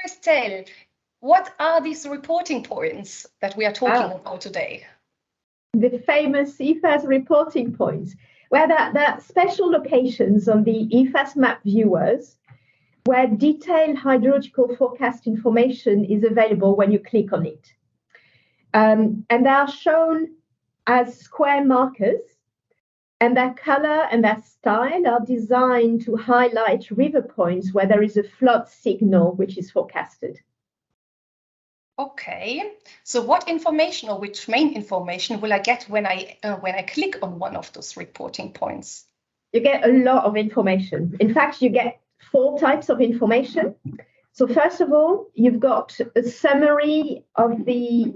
Christel, what are these reporting points that we are talking about today? The famous EFAS reporting points, where there are special locations on the EFAS map viewers where detailed hydrological forecast information is available when you click on it. And they are shown as square markers, and their color and their style are designed to highlight river points where there is a flood signal which is forecasted. Okay, so what information or which main information will I get when I click on one of those reporting points? You get a lot of information. In fact, you get 4 types of information. So first of all, you've got a summary of the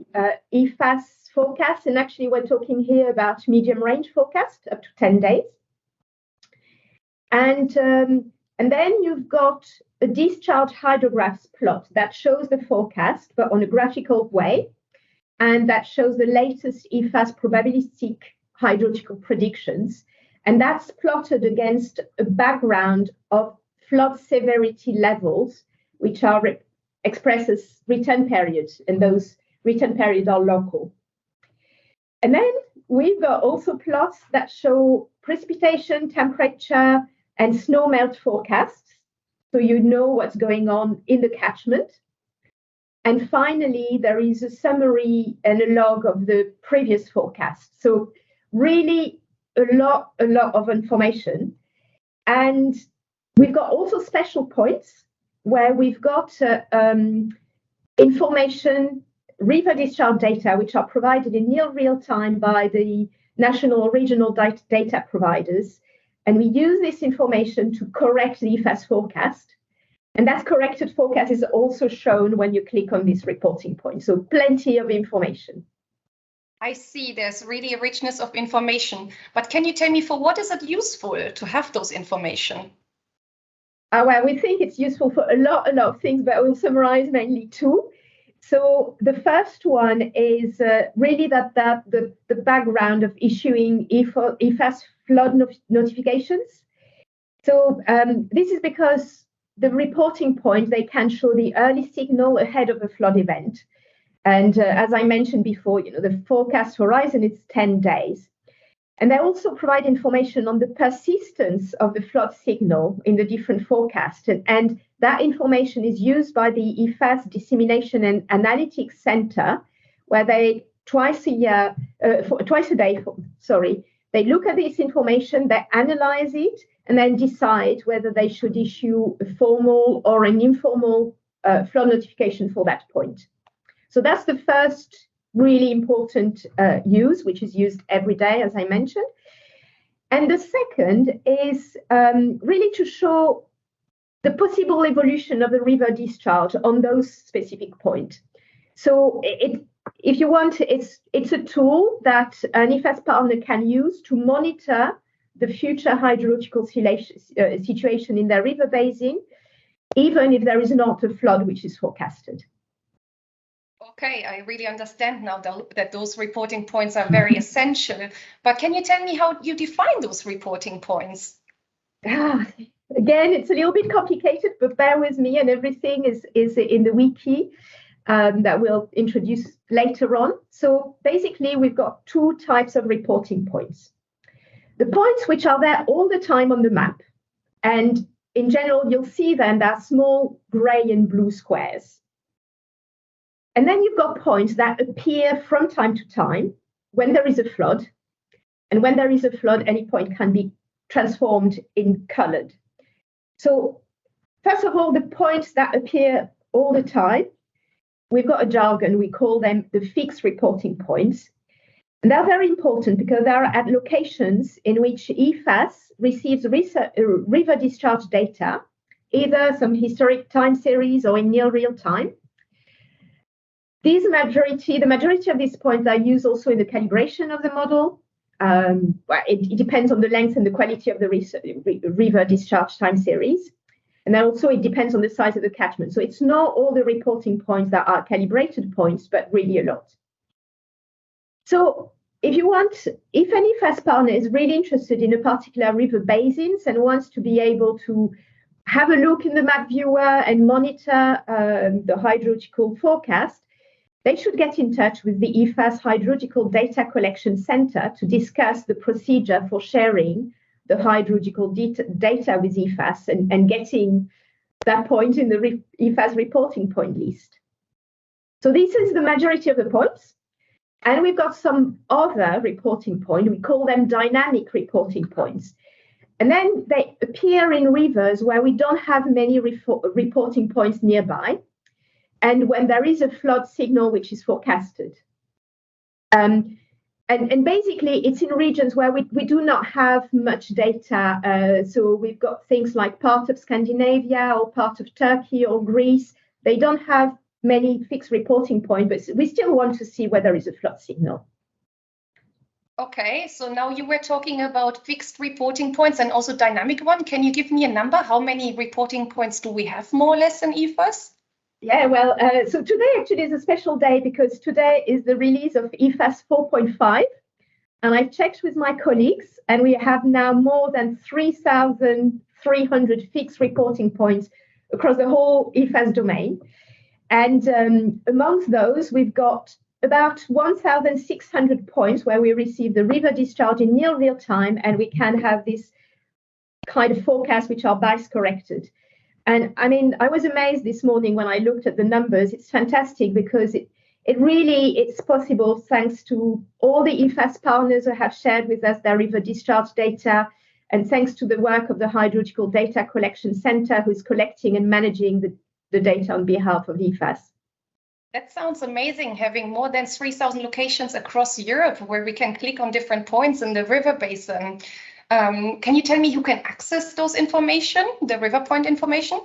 EFAS forecast, and actually we're talking here about medium range forecast up to 10 days. And then you've got a discharge hydrographs plot that shows the forecast, but on a graphical way, and that shows the latest EFAS probabilistic hydrological predictions. And that's plotted against a background of flood severity levels, which are expressed as return periods, and those return periods are local. And then we've got also plots that show precipitation, temperature, and snow melt forecasts, so you know what's going on in the catchment. And finally, there is a summary and a log of the previous forecast. So really a lot of information. And we've got also special points where we've got information, river discharge data, which are provided in near real time by the national or regional data providers. And we use this information to correct the EFAS forecast. And that corrected forecast is also shown when you click on this reporting point. So plenty of information. I see there's really a richness of information. But can you tell me, for what is it useful to have those information? Well, we think it's useful for a lot of things, but I will summarize mainly 2. So the first one is really the background of issuing EFAS flood notifications. So this is because the reporting point, they can show the early signal ahead of a flood event. And as I mentioned before, the forecast horizon is 10 days. And they also provide information on the persistence of the flood signal in the different forecasts. And that information is used by the EFAS Dissemination and Analytics Center, where they twice a day, they look at this information, they analyze it, and then decide whether they should issue a formal or an informal flood notification for that point. So that's the first really important use, which is used every day, as I mentioned. And the second is really to show the possible evolution of the river discharge on those specific points. So if you want, it's a tool that an EFAS partner can use to monitor the future hydrological situation in their river basin, even if there is not a flood which is forecasted. Okay, I really understand now that those reporting points are very essential. But can you tell me how you define those reporting points? Again, it's a little bit complicated, but bear with me, and everything is in the wiki that we'll introduce later on. So basically, we've got 2 types of reporting points. The points which are there all the time on the map, and in general, you'll see them, they're small gray and blue squares. And then you've got points that appear from time to time when there is a flood. And when there is a flood, any point can be transformed in colored. So first of all, the points that appear all the time, we've got a jargon, we call them the fixed reporting points. And they're very important because they're at locations in which EFAS receives river discharge data, either some historic time series or in near real time. The majority of these points are used also in the calibration of the model. It depends on the length and the quality of the river discharge time series. And then also it depends on the size of the catchment. So it's not all the reporting points that are calibrated points, but really a lot. So if an EFAS partner is really interested in a particular river basins and wants to be able to have a look in the map viewer and monitor the hydrological forecast, they should get in touch with the EFAS Hydrological Data Collection Center to discuss the procedure for sharing the hydrological data with EFAS and getting that point in the EFAS reporting point list. So this is the majority of the points. And we've got some other reporting points. We call them dynamic reporting points. And then they appear in rivers where we don't have many reporting points nearby, and when there is a flood signal which is forecasted. And basically, it's in regions where we do not have much data. So we've got things like part of Scandinavia or part of Turkey or Greece. They don't have many fixed reporting points, but we still want to see where there is a flood signal. Okay, so now you were talking about fixed reporting points and also dynamic one. Can you give me a number? How many reporting points do we have more or less in EFAS? Yeah, well, so today actually is a special day because today is the release of EFAS 4.5. And I've checked with my colleagues and we have now more than 3,300 fixed reporting points across the whole EFAS domain. And amongst those, we've got about 1,600 points where we receive the river discharge in near real time, and we can have this kind of forecast which are bias corrected. And I mean, I was amazed this morning when I looked at the numbers. It's fantastic because it's possible thanks to all the EFAS partners who have shared with us their river discharge data, and thanks to the work of the Hydrological Data Collection Center, who is collecting and managing the data on behalf of EFAS. That sounds amazing, having more than 3,000 locations across Europe where we can click on different points in the river basin. Can you tell me who can access those information, the river point information?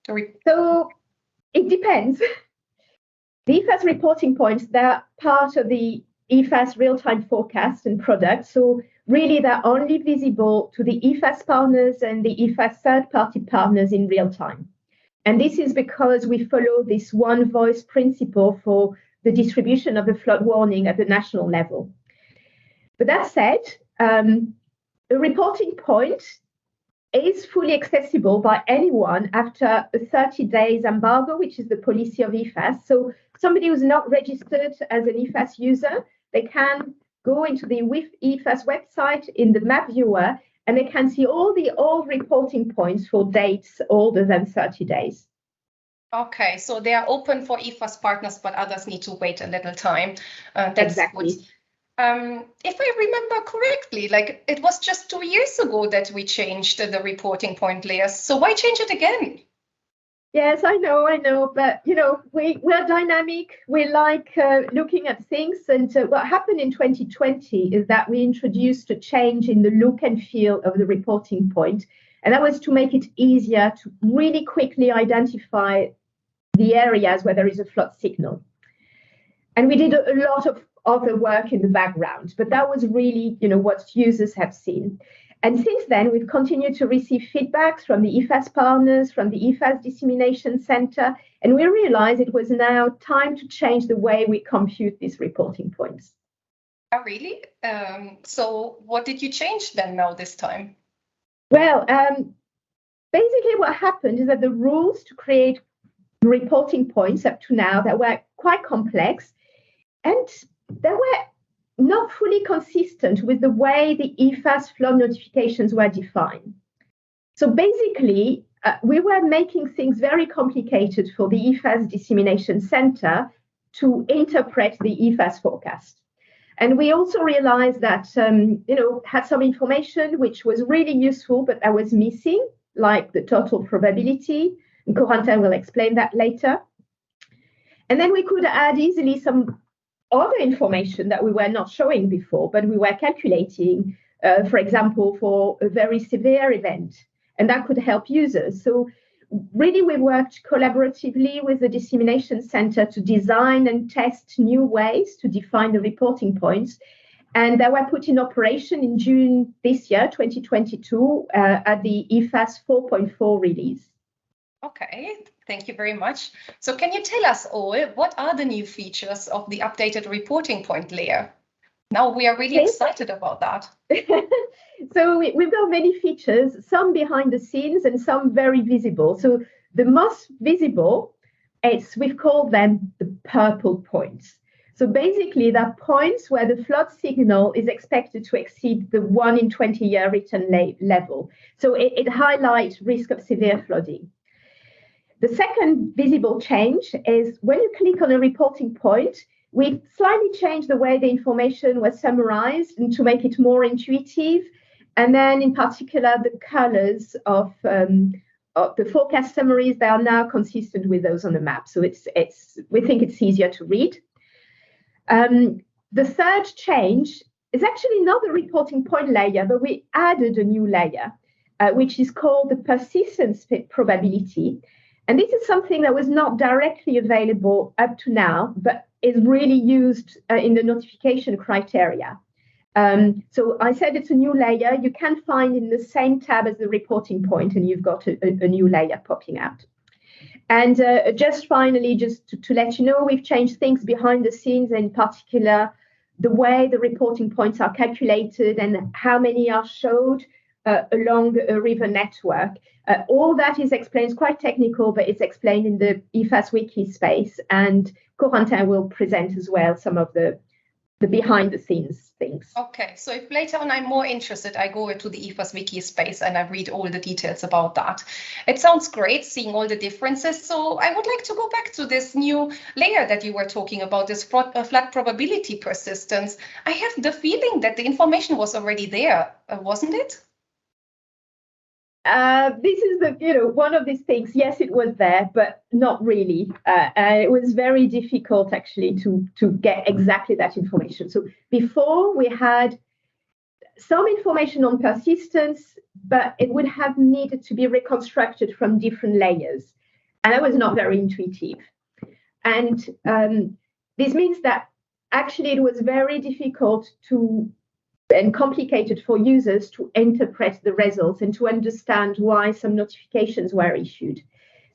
So it depends. The EFAS reporting points, they're part of the EFAS real-time forecast and product. So really, they're only visible to the EFAS partners and the EFAS third-party partners in real time. And this is because we follow this one voice principle for the distribution of the flood warning at the national level. But that said, a reporting point is fully accessible by anyone after a 30 days embargo, which is the policy of EFAS. So somebody who's not registered as an EFAS user, they can go into the EFAS website in the map viewer, and they can see all the old reporting points for dates older than 30 days. Okay, so they are open for EFAS partners, but others need to wait a little time. That's exactly. Good. If I remember correctly, like it was just 2 years ago that we changed the reporting point layers. So why change it again? Yes, I know, but we're dynamic. We like looking at things, and what happened in 2020 is that we introduced a change in the look and feel of the reporting point, and that was to make it easier to really quickly identify the areas where there is a flood signal. And we did a lot of other work in the background, but that was really, what users have seen. And since then, we've continued to receive feedbacks from the EFAS partners, from the EFAS Dissemination Center, and we realized it was now time to change the way we compute these reporting points. Oh, really? So what did you change then now this time? Well, basically what happened is that the rules to create reporting points up to now that were quite complex, and they were not fully consistent with the way the EFAS flood notifications were defined. So basically, we were making things very complicated for the EFAS Dissemination Center to interpret the EFAS forecast. And we also realized that, had some information which was really useful, but that was missing, like the total probability. And Corentin will explain that later. And then we could add easily some other information that we were not showing before, but we were calculating, for example, for a very severe event, and that could help users. So really, we worked collaboratively with the Dissemination Center to design and test new ways to define the reporting points, and they were put in operation in June this year, 2022, at the EFAS 4.4 release. Okay, thank you very much. So can you tell us all, what are the new features of the updated reporting point layer? Now we are really excited about that. So we've got many features, some behind the scenes and some very visible. So the most visible, we've called them the purple points. So basically, they're points where the flood signal is expected to exceed the 1 in 20-year written level. So it highlights risk of severe flooding. The second visible change is when you click on a reporting point, we've slightly changed the way the information was summarized and to make it more intuitive. And then in particular, the colors of the forecast summaries, they are now consistent with those on the map. So we think it's easier to read. The third change is actually not the reporting point layer, but we added a new layer, which is called the persistence probability. And this is something that was not directly available up to now, but is really used in the notification criteria. So I said it's a new layer. You can find in the same tab as the reporting point, and you've got a new layer popping out. And just finally, just to let you know, we've changed things behind the scenes, in particular, the way the reporting points are calculated and how many are showed along a river network. All that is explained, it's quite technical, but it's explained in the EFAS wiki space. And Corentin will present as well some of the behind the scenes things. Okay, so if later on I'm more interested, I go into the EFAS wiki space and I read all the details about that. It sounds great seeing all the differences. So I would like to go back to this new layer that you were talking about, this flood probability persistence. I have the feeling that the information was already there, wasn't it? This is one of these things. Yes, it was there, but not really. It was very difficult actually to get exactly that information. So before we had some information on persistence, but it would have needed to be reconstructed from different layers, and that was not very intuitive. And this means that actually it was very difficult and complicated for users to interpret the results and to understand why some notifications were issued.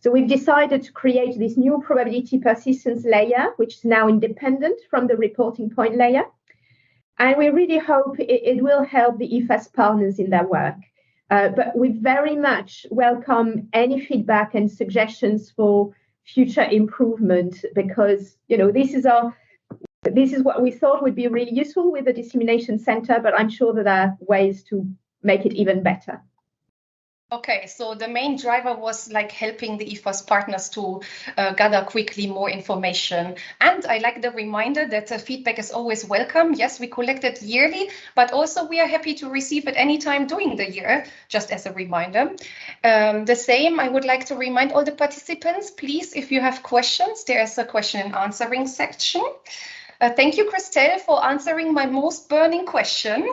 So we've decided to create this new probability persistence layer, which is now independent from the reporting point layer. And we really hope it will help the EFAS partners in their work. But we very much welcome any feedback and suggestions for future improvement, because this is what we thought would be really useful with the dissemination center, but I'm sure that there are ways to make it even better. Okay, so the main driver was like helping the EFAS partners to gather quickly more information. And I like the reminder that feedback is always welcome. Yes, we collect it yearly, but also we are happy to receive it anytime during the year, just as a reminder. The same, I would like to remind all the participants, please, if you have questions, there is a question and answering section. Thank you, Christel, for answering my most burning question.